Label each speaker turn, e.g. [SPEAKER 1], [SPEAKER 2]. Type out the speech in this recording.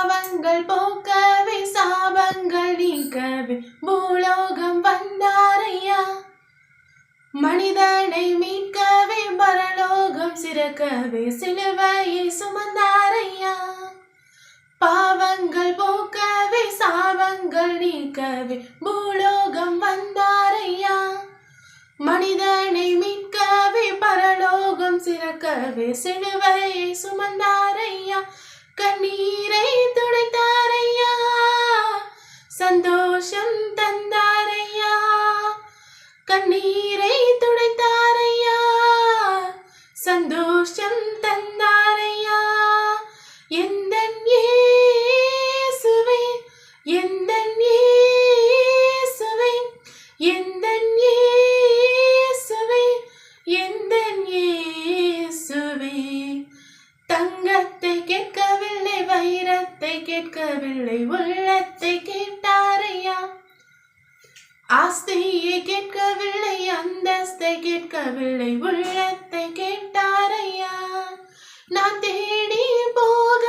[SPEAKER 1] பாவங்கள் போக்கவே சாபங்கள் நீக்கவே பூலோகம் வந்தாரையா. மனிதனை மீட்கவே பரலோகம் சிறக்கவே சிலுவையை சுமந்தாரையா. பாவங்கள் போக்கவே சாபங்கள் நீக்கவே பூலோகம் வந்தாரையா. மனிதனை மீட்கவே பரலோகம் சிறக்கவே சிலுவையை சுமந்தாரையா. கண்ணீரை துடைத்தாரையா, சந்தோஷம் தந்தாரையா. கண்ணீரை துடைத்தாரையா, சந்தோஷம் தந்தாரையா. எந்தன் இயேசுவே, எந்தன் இயேசுவே, எந்தன் இயேசுவே, எந்தன் இயேசுவே. தங்கத்தை கேட்கவில்லை, வைரத்தை கேட்கவில்லை, உள்ளத்தை கேட்டாரையா. ஆஸ்தியை கேட்கவில்லை, அந்தஸ்தை கேட்கவில்லை, உள்ளத்தை கேட்டாரையா. நான் தேடி போக